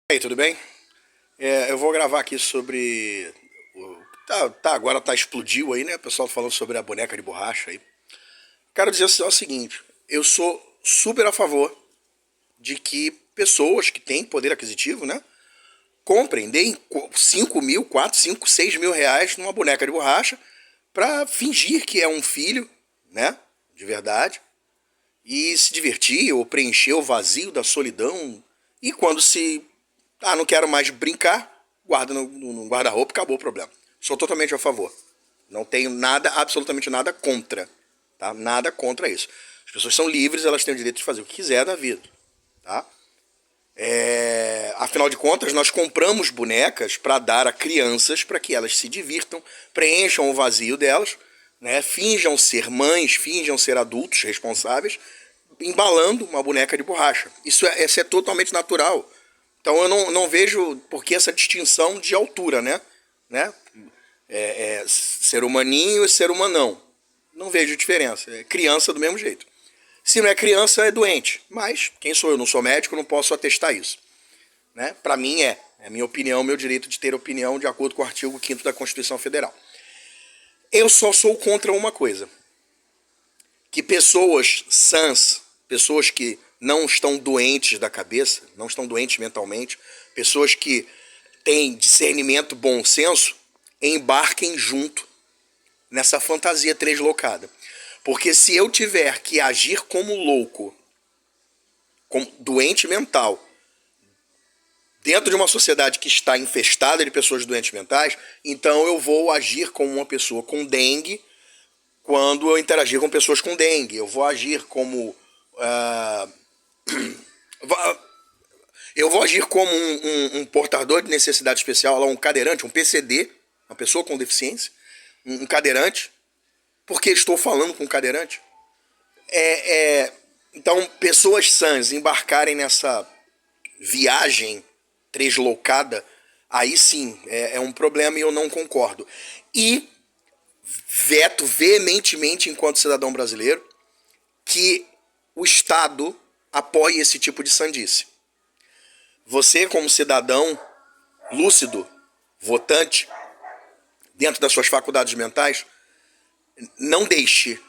E aí, tudo bem? Eu vou gravar aqui sobre. Agora explodiu aí, né? O pessoal falando sobre a boneca de borracha aí. Quero dizer o seguinte: eu sou super a favor de que pessoas que têm poder aquisitivo, né? Comprem, deem 5 mil, 4, 5, 6 mil reais numa boneca de borracha pra fingir que é um filho, né? De verdade. E se divertir ou preencher o vazio da solidão. E quando não quero mais brincar, guarda no guarda-roupa e acabou o problema. Sou totalmente a favor. Não tenho nada, absolutamente nada contra. Tá? Nada contra isso. As pessoas são livres, elas têm o direito de fazer o que quiser da vida. Tá? Afinal de contas, nós compramos bonecas para dar a crianças para que elas se divirtam, preencham o vazio delas, né? Finjam ser mães, finjam ser adultos responsáveis, embalando uma boneca de borracha. Isso é totalmente natural. Então eu não vejo por que essa distinção de altura, né? Ser humaninho e ser humanão. Não vejo diferença. É criança do mesmo jeito. Se não é criança, é doente. Mas quem sou eu? Não sou médico, não posso atestar isso. Né? Para mim é a minha opinião, meu direito de ter opinião de acordo com o artigo 5º da Constituição Federal. Eu só sou contra uma coisa. Que pessoas sãs, pessoas que não estão doentes da cabeça, não estão doentes mentalmente, pessoas que têm discernimento, bom senso, embarquem junto nessa fantasia translocada. Porque se eu tiver que agir como louco, como doente mental, dentro de uma sociedade que está infestada de pessoas doentes mentais, então eu vou agir como uma pessoa com dengue quando eu interagir com pessoas com dengue. Eu vou agir como eu vou agir como um portador de necessidade especial, um cadeirante, um PCD, uma pessoa com deficiência, um cadeirante, porque estou falando com um cadeirante. Então, pessoas sãs embarcarem nessa viagem translocada, aí sim é um problema e eu não concordo. E veto veementemente, enquanto cidadão brasileiro, que o Estado apoie esse tipo de sandice. Você, como cidadão lúcido, votante, dentro das suas faculdades mentais, não deixe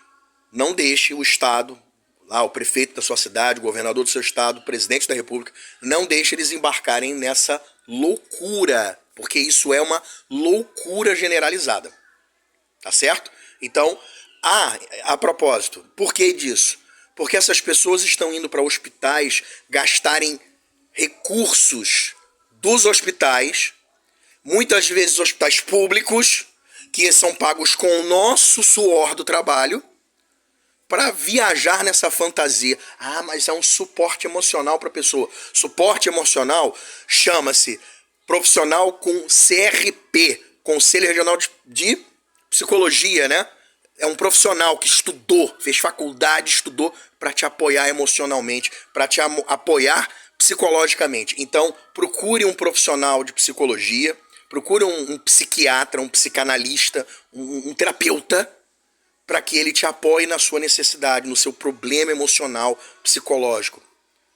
o Estado, lá, o prefeito da sua cidade, o governador do seu estado, o presidente da República, não deixe eles embarcarem nessa loucura, porque isso é uma loucura generalizada. Tá certo? Então, a propósito, por que disso? Porque essas pessoas estão indo para hospitais gastarem recursos dos hospitais, muitas vezes hospitais públicos, que são pagos com o nosso suor do trabalho, para viajar nessa fantasia. Mas é um suporte emocional para a pessoa. Suporte emocional chama-se profissional com CRP, Conselho Regional de Psicologia, né? É um profissional que estudou, fez faculdade, estudou para te apoiar emocionalmente, para te apoiar psicologicamente. Então, procure um profissional de psicologia, procure um psiquiatra, um psicanalista, um terapeuta, para que ele te apoie na sua necessidade, no seu problema emocional, psicológico.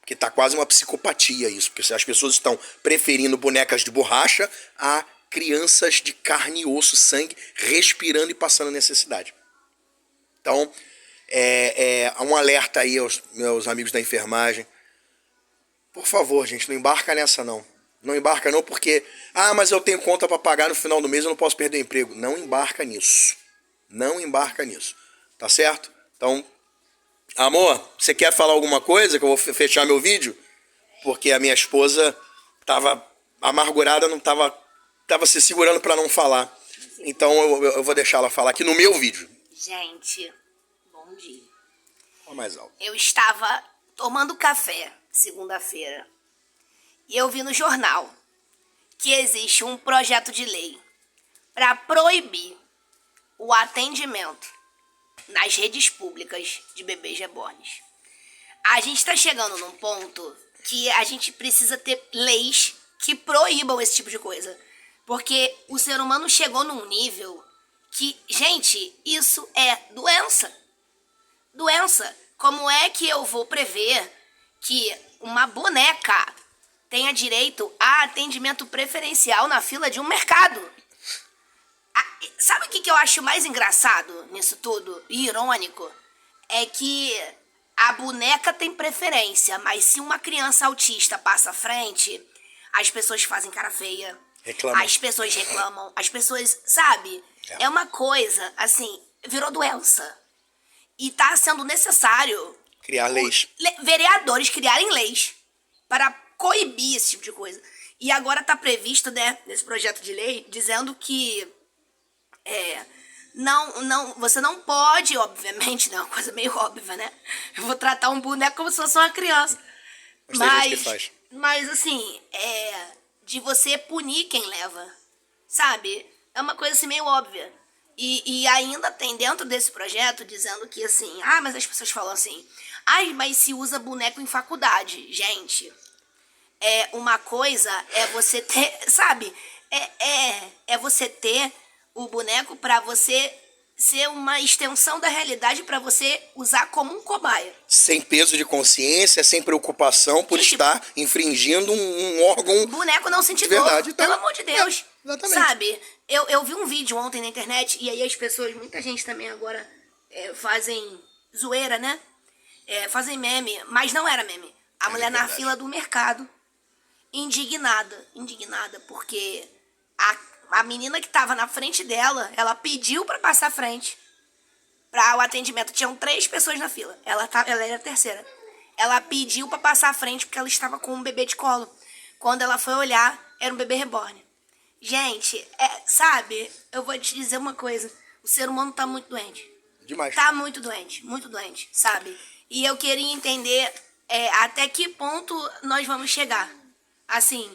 Porque tá quase uma psicopatia isso, porque as pessoas estão preferindo bonecas de borracha a crianças de carne e osso, sangue, respirando e passando necessidade. Então, um alerta aí aos meus amigos da enfermagem. Por favor, gente, não embarca nessa não. Não embarca não porque, mas eu tenho conta para pagar no final do mês, eu não posso perder o emprego. Não embarca nisso. Não embarca nisso. Tá certo? Então, amor, você quer falar alguma coisa que eu vou fechar meu vídeo? Porque a minha esposa tava amargurada, não tava se segurando para não falar. Então eu vou deixar ela falar aqui no meu vídeo. Gente, bom dia. Fala mais alto. Eu estava tomando café segunda-feira e eu vi no jornal que existe um projeto de lei para proibir o atendimento nas redes públicas de bebês reborns. A gente está chegando num ponto que a gente precisa ter leis que proíbam esse tipo de coisa. Porque o ser humano chegou num nível que, gente, isso é doença. Doença. Como é que eu vou prever que uma boneca tenha direito a atendimento preferencial na fila de um mercado. Sabe o que eu acho mais engraçado nisso tudo, e irônico? É que a boneca tem preferência, mas se uma criança autista passa à frente, as pessoas fazem cara feia. Reclamam. As pessoas reclamam. As pessoas, sabe? É uma coisa, assim, virou doença. E tá sendo necessário... Criar leis. Vereadores criarem leis para coibir esse tipo de coisa. E agora tá previsto, né, nesse projeto de lei, dizendo que... você não pode, obviamente, né? Uma coisa meio óbvia, né? Eu vou tratar um boneco como se fosse uma criança. Mas tem gente que faz. Mas assim, de você punir quem leva, sabe? É uma coisa assim meio óbvia. E ainda tem dentro desse projeto dizendo que assim, mas as pessoas falam assim, mas se usa boneco em faculdade. Gente, uma coisa é você ter, sabe? É você ter o boneco pra você ser uma extensão da realidade pra você usar como um cobaia. Sem peso de consciência, sem preocupação por estar infringindo um órgão. Boneco não sente de verdade, dor, pelo amor de Deus. Exatamente. Sabe? Eu vi um vídeo ontem na internet e aí as pessoas, muita gente também agora fazem zoeira, né? Fazem meme, mas não era meme. A mulher na fila do mercado, indignada, porque a menina que tava na frente dela, ela pediu pra passar à frente para o atendimento. Tinham 3 pessoas na fila. Ela era a terceira. Ela pediu pra passar à frente porque ela estava com um bebê de colo. Quando ela foi olhar, era um bebê reborn. Gente, sabe? Eu vou te dizer uma coisa. O ser humano tá muito doente. Demais. Tá muito doente, sabe? E eu queria entender até que ponto nós vamos chegar. Assim,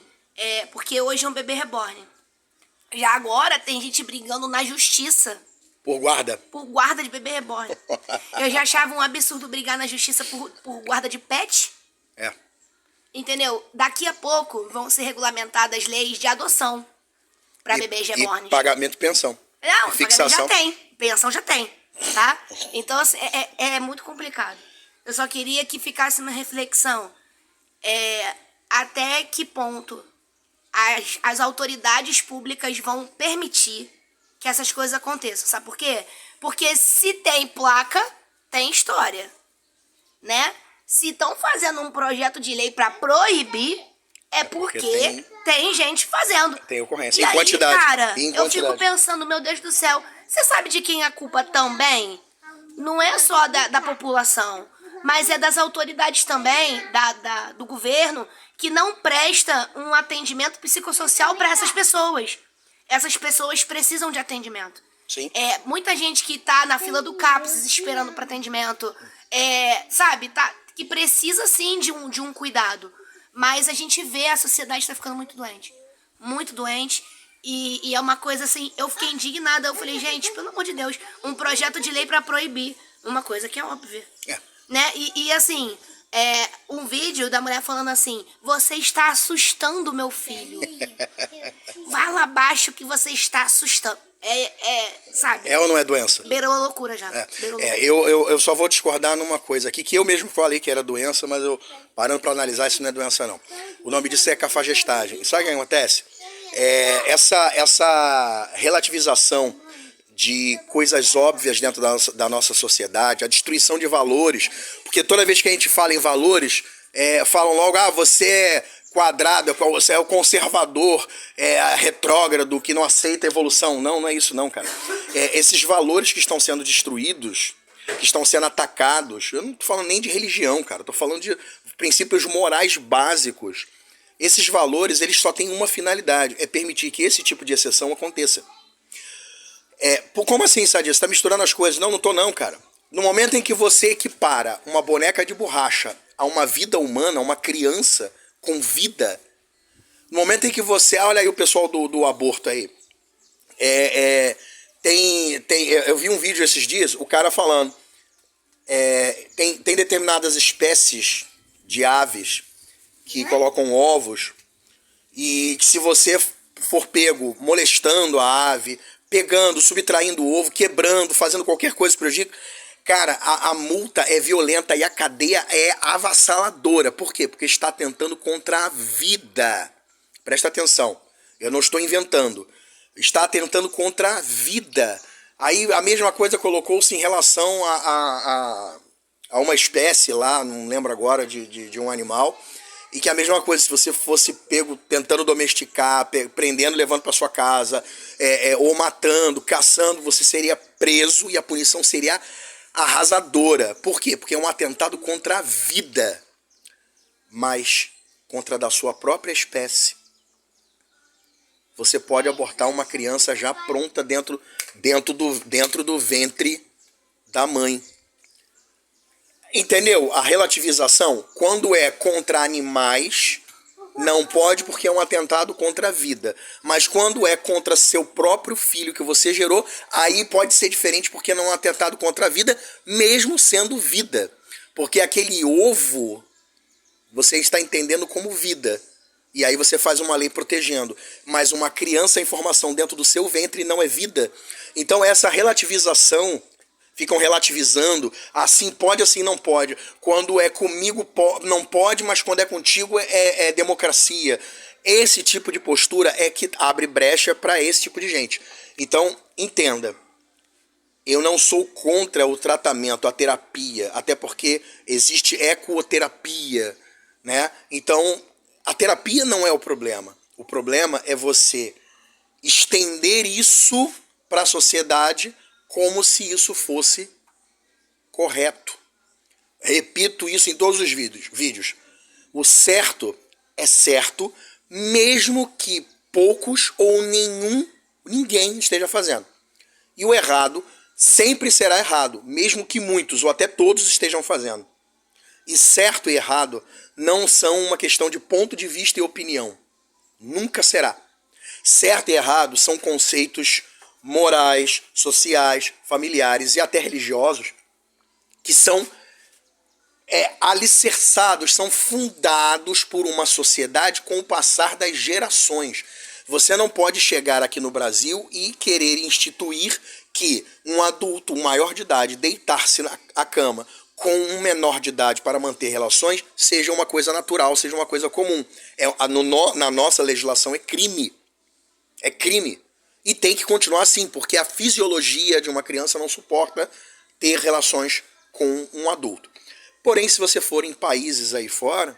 porque hoje é um bebê reborn. Já agora tem gente brigando na justiça. Por guarda? Por guarda de bebê reborn. Eu já achava um absurdo brigar na justiça por guarda de pet. Entendeu? Daqui a pouco vão ser regulamentadas leis de adoção para bebês reborn. E pagamento de pensão. Não, fixação. Já tem. Pensão já tem, tá? Então, assim, é muito complicado. Eu só queria que ficasse uma reflexão. Até que ponto as autoridades públicas vão permitir que essas coisas aconteçam. Sabe por quê? Porque se tem placa, tem história, né? Se estão fazendo um projeto de lei para proibir, porque tem gente fazendo. Tem ocorrência. E em aí, quantidade. cara, eu fico pensando, meu Deus do céu, você sabe de quem é a culpa também? Não é só da população, mas é das autoridades também, do governo, que não presta um atendimento psicossocial para essas pessoas. Essas pessoas precisam de atendimento. Sim. Muita gente que tá na fila do CAPS esperando para atendimento, sabe, que precisa sim de um cuidado. Mas a gente vê a sociedade tá ficando muito doente. Muito doente. E é uma coisa assim, eu fiquei indignada. Eu falei, gente, pelo amor de Deus, um projeto de lei para proibir uma coisa que é óbvia. Né? E assim, um vídeo da mulher falando assim, você está assustando meu filho. Vai lá abaixo que você está assustando. Sabe? É ou não é doença? Beirou a loucura já. Eu só vou discordar numa coisa aqui, que eu mesmo falei que era doença, mas eu, parando para analisar, isso não é doença não. O nome disso é cafagestagem. Sabe o que acontece? Essa relativização de coisas óbvias dentro da nossa sociedade, a destruição de valores, porque toda vez que a gente fala em valores, falam logo, você é quadrado, você é o conservador, retrógrado, que não aceita a evolução. Não é isso não, cara. Esses valores que estão sendo destruídos, que estão sendo atacados, eu não tô falando nem de religião, cara, tô falando de princípios morais básicos. Esses valores, eles só têm uma finalidade, é permitir que esse tipo de exceção aconteça. Como assim, Sadia? Você tá misturando as coisas? Não tô não, cara. No momento em que você equipara uma boneca de borracha a uma vida humana, a uma criança com vida, no momento em que você... Olha aí o pessoal do aborto aí. Eu vi um vídeo esses dias, o cara falando, tem determinadas espécies de aves que colocam ovos, e que se você for pego molestando a ave, pegando, subtraindo o ovo, quebrando, fazendo qualquer coisa que prejudique, Cara, a multa é violenta e a cadeia é avassaladora. Por quê? Porque está atentando contra a vida. Presta atenção, eu não estou inventando. Está atentando contra a vida. Aí a mesma coisa colocou-se em relação a uma espécie lá, não lembro agora, de um animal. E que a mesma coisa, se você fosse pego tentando domesticar, prendendo, levando para sua casa, ou matando, caçando, você seria preso e a punição seria arrasadora. Por quê? Porque é um atentado contra a vida, mas contra a da sua própria espécie. Você pode abortar uma criança já pronta dentro do ventre da mãe. Entendeu? A relativização, quando é contra animais, não pode porque é um atentado contra a vida. Mas quando é contra seu próprio filho que você gerou, aí pode ser diferente porque não é um atentado contra a vida, mesmo sendo vida. Porque aquele ovo, você está entendendo como vida. E aí você faz uma lei protegendo. Mas uma criança em formação dentro do seu ventre não é vida. Então essa relativização... Ficam relativizando, assim pode, assim não pode. Quando é comigo não pode, mas quando é contigo é democracia. Esse tipo de postura é que abre brecha para esse tipo de gente. Então, entenda, eu não sou contra o tratamento, a terapia, até porque existe ecoterapia, né? Então, a terapia não é o problema. O problema é você estender isso para a sociedade como se isso fosse correto. Repito isso em todos os vídeos. O certo é certo, mesmo que poucos ou ninguém esteja fazendo. E o errado sempre será errado, mesmo que muitos ou até todos estejam fazendo. E certo e errado não são uma questão de ponto de vista e opinião. Nunca será. Certo e errado são conceitos morais, sociais, familiares e até religiosos, que são alicerçados, são fundados por uma sociedade com o passar das gerações. Você não pode chegar aqui no Brasil e querer instituir que um adulto, um maior de idade, deitar-se na cama com um menor de idade para manter relações, seja uma coisa natural, seja uma coisa comum. Na nossa legislação é crime. É crime. E tem que continuar assim, porque a fisiologia de uma criança não suporta ter relações com um adulto. Porém, se você for em países aí fora,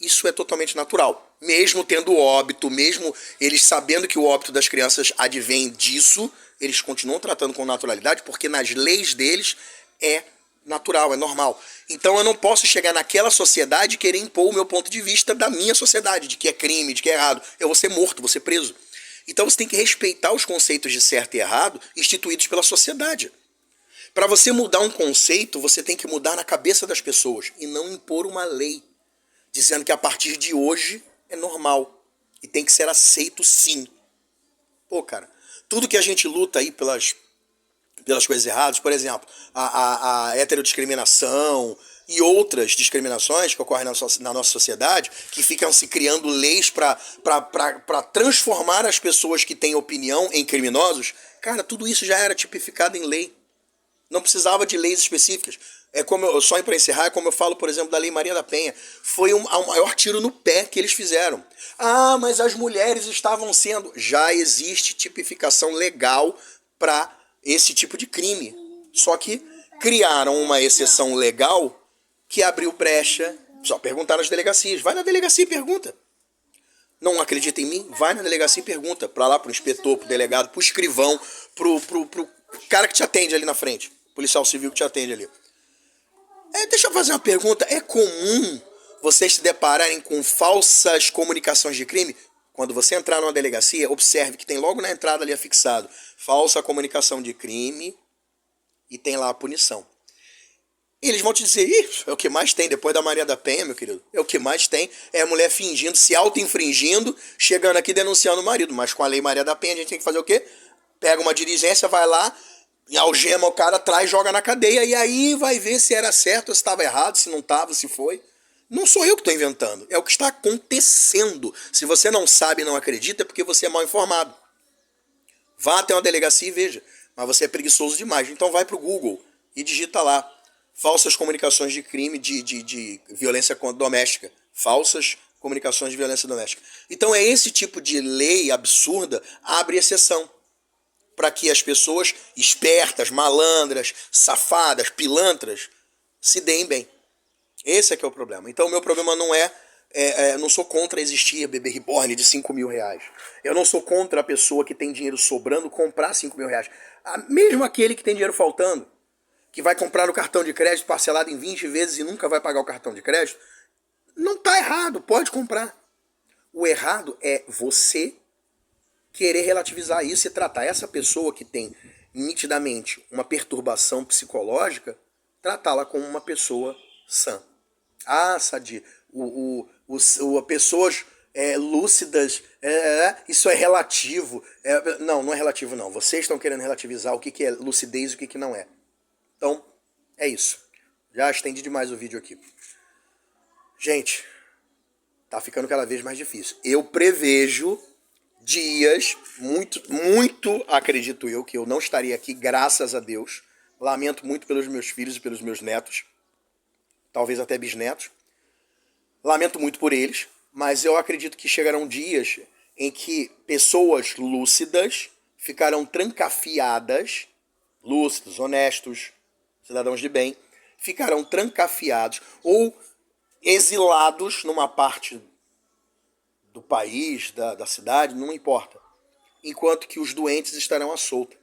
isso é totalmente natural. Mesmo tendo óbito, mesmo eles sabendo que o óbito das crianças advém disso, eles continuam tratando com naturalidade, porque nas leis deles é natural, é normal. Então eu não posso chegar naquela sociedade e querer impor o meu ponto de vista da minha sociedade, de que é crime, de que é errado. Eu vou ser morto, vou ser preso. Então você tem que respeitar os conceitos de certo e errado instituídos pela sociedade. Para você mudar um conceito, você tem que mudar na cabeça das pessoas e não impor uma lei, dizendo que a partir de hoje é normal e tem que ser aceito sim. Pô, cara, tudo que a gente luta aí pelas coisas erradas, por exemplo, a heterodiscriminação e outras discriminações que ocorrem na nossa sociedade, que ficam se criando leis para transformar as pessoas que têm opinião em criminosos, cara, tudo isso já era tipificado em lei. Não precisava de leis específicas. Só para encerrar, é como eu falo, por exemplo, da Lei Maria da Penha. Foi o maior tiro no pé que eles fizeram. Ah, mas as mulheres estavam sendo... Já existe tipificação legal para esse tipo de crime. Só que criaram uma exceção legal que abriu brecha. Só perguntar nas delegacias. Vai na delegacia e pergunta. Não acredita em mim? Vai na delegacia e pergunta. Para lá, pro inspetor, pro delegado, pro escrivão, pro cara que te atende ali na frente. Policial civil que te atende ali. Deixa eu fazer uma pergunta. É comum vocês se depararem com falsas comunicações de crime? Quando você entrar numa delegacia, observe que tem logo na entrada ali afixado falsa comunicação de crime e tem lá a punição. E eles vão te dizer, é o que mais tem, depois da Maria da Penha, meu querido. É o que mais tem, é a mulher fingindo, se auto-infringindo, chegando aqui denunciando o marido. Mas com a Lei Maria da Penha a gente tem que fazer o quê? Pega uma diligência, vai lá, algema o cara, traz, joga na cadeia, e aí vai ver se era certo, se estava errado, se não estava, se foi. Não sou eu que estou inventando, é o que está acontecendo. Se você não sabe e não acredita, é porque você é mal informado. Vá até uma delegacia e veja, mas você é preguiçoso demais, então vai para o Google e digita lá falsas comunicações de crime de violência doméstica. Falsas comunicações de violência doméstica. Então é esse tipo de lei absurda abre exceção para que as pessoas espertas, malandras, safadas, pilantras se deem bem. Esse é que é o problema. Então o meu problema não não sou contra existir bebê reborn de 5 mil reais. Eu não sou contra a pessoa que tem dinheiro sobrando comprar 5 mil reais. Mesmo aquele que tem dinheiro faltando, que vai comprar no cartão de crédito parcelado em 20 vezes e nunca vai pagar o cartão de crédito, não está errado, pode comprar. O errado é você querer relativizar isso e tratar essa pessoa que tem nitidamente uma perturbação psicológica, tratá-la como uma pessoa sã. Ah, Sadi, pessoas lúcidas, isso é relativo. Não é relativo não. Vocês estão querendo relativizar o que é lucidez e o que não é. Então, é isso. Já estendi demais o vídeo aqui. Gente, tá ficando cada vez mais difícil. Eu prevejo dias, muito acredito eu, que eu não estaria aqui, graças a Deus. Lamento muito pelos meus filhos e pelos meus netos. Talvez até bisnetos. Lamento muito por eles, mas eu acredito que chegarão dias em que pessoas lúcidas ficarão trancafiadas, lúcidos, honestos, cidadãos de bem, ficarão trancafiados ou exilados numa parte do país, da cidade, não importa. Enquanto que os doentes estarão à solta,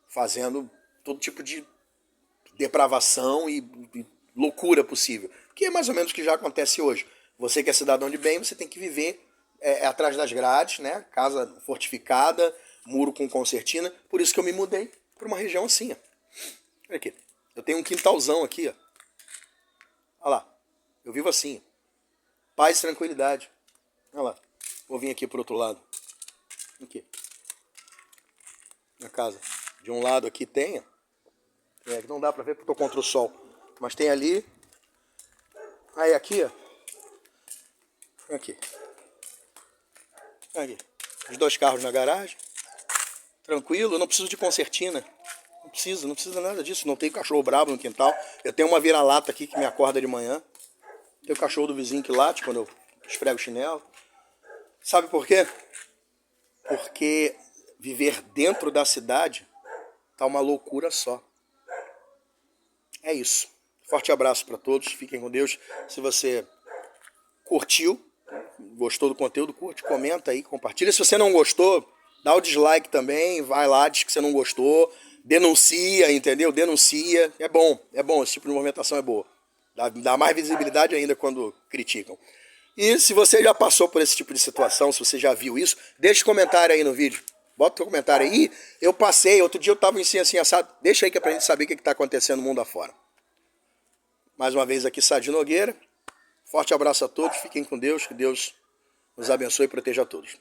fazendo todo tipo de depravação e loucura possível. Que é mais ou menos o que já acontece hoje. Você que é cidadão de bem, você tem que viver atrás das grades, né? Casa fortificada, muro com concertina. Por isso que eu me mudei para uma região assim. Ó. Olha aqui. Eu tenho um quintalzão aqui. Ó. Olha lá. Eu vivo assim. Paz e tranquilidade. Olha lá. Vou vir aqui pro outro lado. Aqui. Na casa. De um lado aqui tem. Não dá pra ver porque eu tô contra o sol. Mas tem ali. Aí aqui, ó. Aqui. Aqui. Os 2 carros na garagem. Tranquilo. Eu não preciso de concertina. Não precisa nada disso. Não tem cachorro brabo no quintal. Eu tenho uma vira-lata aqui que me acorda de manhã. Tem o cachorro do vizinho que late quando eu esfrego o chinelo. Sabe por quê? Porque viver dentro da cidade tá uma loucura só. É isso. Forte abraço para todos. Fiquem com Deus. Se você curtiu, gostou do conteúdo, curte, comenta aí, compartilha. Se você não gostou, dá o dislike também. Vai lá, diz que você não gostou. Denuncia, entendeu? Denuncia. É bom. Esse tipo de movimentação é boa. Dá mais visibilidade ainda quando criticam. E se você já passou por esse tipo de situação, se você já viu isso, deixa um comentário aí no vídeo. Bota o comentário aí. Eu passei, outro dia eu estava assim, assado. Deixa aí que é pra gente saber o que está acontecendo no mundo afora. Mais uma vez aqui, Sadi Nogueira. Forte abraço a todos, fiquem com Deus, que Deus nos abençoe e proteja a todos.